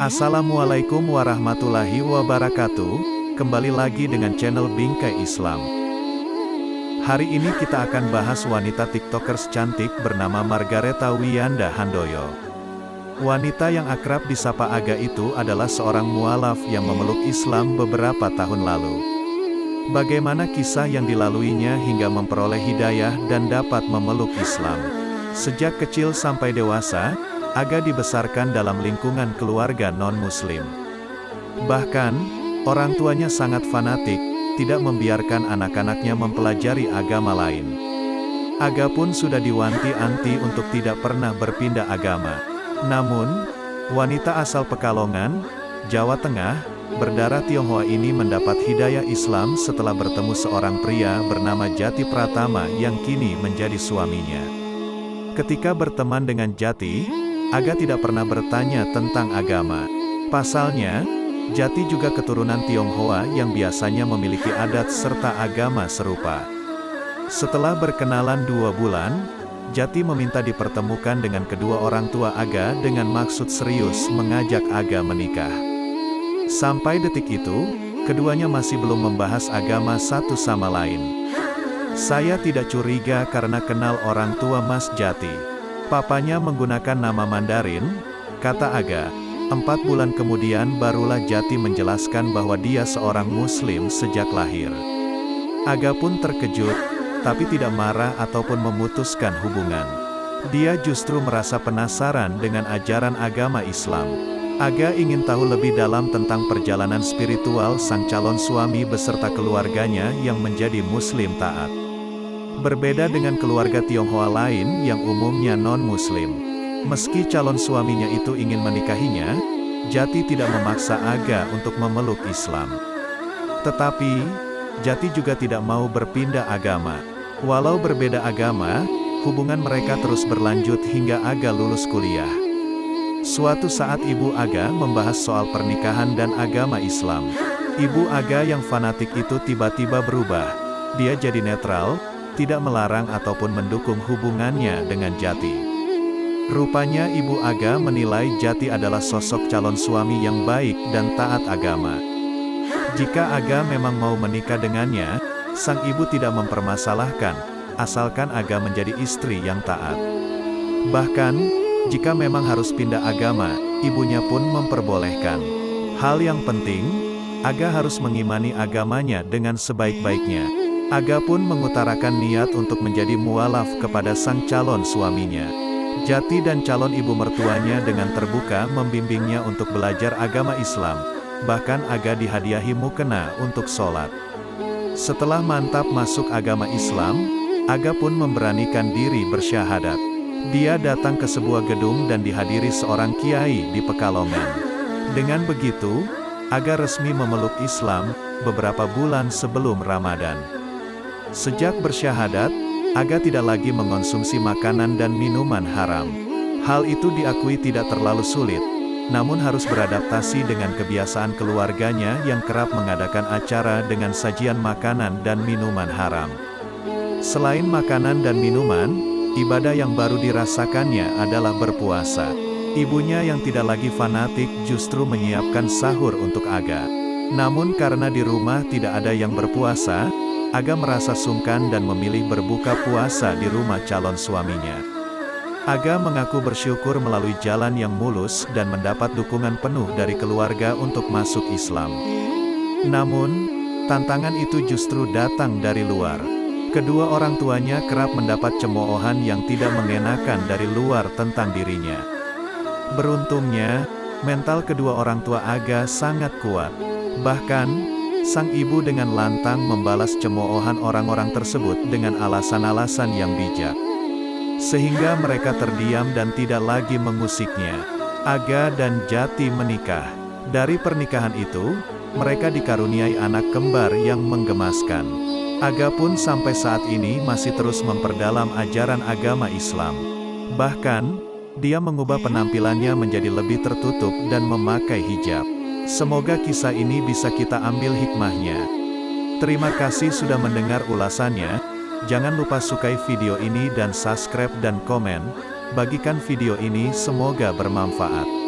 Assalamualaikum warahmatullahi wabarakatuh. Kembali lagi dengan channel Bingkai Islam. Hari ini kita akan bahas wanita tiktokers cantik bernama Margareta Wiyanda Handoyo. Wanita yang akrab disapa Aga itu adalah seorang mualaf yang memeluk Islam beberapa tahun lalu. Bagaimana kisah yang dilaluinya hingga memperoleh hidayah dan dapat memeluk Islam? Sejak kecil sampai dewasa, Aga dibesarkan dalam lingkungan keluarga non-muslim. Bahkan, orang tuanya sangat fanatik, tidak membiarkan anak-anaknya mempelajari agama lain. Aga pun sudah diwanti-wanti untuk tidak pernah berpindah agama. Namun, wanita asal Pekalongan, Jawa Tengah, berdarah Tionghoa ini mendapat hidayah Islam setelah bertemu seorang pria bernama Jati Pratama yang kini menjadi suaminya. Ketika berteman dengan Jati, Aga tidak pernah bertanya tentang agama. Pasalnya, Jati juga keturunan Tionghoa yang biasanya memiliki adat serta agama serupa. Setelah berkenalan 2 bulan, Jati meminta dipertemukan dengan kedua orang tua Aga dengan maksud serius mengajak Aga menikah. Sampai detik itu, keduanya masih belum membahas agama satu sama lain. Saya tidak curiga karena kenal orang tua Mas Jati. Papanya menggunakan nama Mandarin, kata Aga. 4 bulan kemudian barulah Jati menjelaskan bahwa dia seorang muslim sejak lahir. Aga pun terkejut, tapi tidak marah ataupun memutuskan hubungan. Dia justru merasa penasaran dengan ajaran agama Islam. Aga ingin tahu lebih dalam tentang perjalanan spiritual sang calon suami beserta keluarganya yang menjadi muslim taat. Berbeda dengan keluarga Tionghoa lain yang umumnya non-muslim. Meski calon suaminya itu ingin menikahinya, Jati tidak memaksa Aga untuk memeluk Islam. Tetapi, Jati juga tidak mau berpindah agama. Walau berbeda agama, hubungan mereka terus berlanjut hingga Aga lulus kuliah. Suatu saat ibu Aga membahas soal pernikahan dan agama Islam. Ibu Aga yang fanatik itu tiba-tiba berubah. Dia jadi netral, tidak melarang ataupun mendukung hubungannya dengan Jati. Rupanya ibu Aga menilai Jati adalah sosok calon suami yang baik dan taat agama. Jika Aga memang mau menikah dengannya, sang ibu tidak mempermasalahkan, asalkan Aga menjadi istri yang taat. Bahkan, jika memang harus pindah agama, ibunya pun memperbolehkan. Hal yang penting, Aga harus mengimani agamanya dengan sebaik-baiknya. Aga pun mengutarakan niat untuk menjadi mualaf kepada sang calon suaminya. Jati dan calon ibu mertuanya dengan terbuka membimbingnya untuk belajar agama Islam. Bahkan Aga dihadiahi mukena untuk sholat. Setelah mantap masuk agama Islam, Aga pun memberanikan diri bersyahadat. Dia datang ke sebuah gedung dan dihadiri seorang kiai di Pekalongan. Dengan begitu, Aga resmi memeluk Islam beberapa bulan sebelum Ramadan. Sejak bersyahadat, Aga tidak lagi mengonsumsi makanan dan minuman haram. Hal itu diakui tidak terlalu sulit, namun harus beradaptasi dengan kebiasaan keluarganya yang kerap mengadakan acara dengan sajian makanan dan minuman haram. Selain makanan dan minuman, ibadah yang baru dirasakannya adalah berpuasa. Ibunya yang tidak lagi fanatik justru menyiapkan sahur untuk Aga. Namun karena di rumah tidak ada yang berpuasa, Aga merasa sungkan dan memilih berbuka puasa di rumah calon suaminya. Aga mengaku bersyukur melalui jalan yang mulus dan mendapat dukungan penuh dari keluarga untuk masuk Islam. Namun, tantangan itu justru datang dari luar. Kedua orang tuanya kerap mendapat cemoohan yang tidak mengenakan dari luar tentang dirinya. Beruntungnya, mental kedua orang tua Aga sangat kuat. Bahkan, sang ibu dengan lantang membalas cemoohan orang-orang tersebut dengan alasan-alasan yang bijak. Sehingga mereka terdiam dan tidak lagi mengusiknya. Aga dan Jati menikah. Dari pernikahan itu, mereka dikaruniai anak kembar yang menggemaskan. Aga pun sampai saat ini masih terus memperdalam ajaran agama Islam. Bahkan, dia mengubah penampilannya menjadi lebih tertutup dan memakai hijab. Semoga kisah ini bisa kita ambil hikmahnya. Terima kasih sudah mendengar ulasannya. Jangan lupa sukai video ini dan subscribe dan komen. Bagikan video ini, semoga bermanfaat.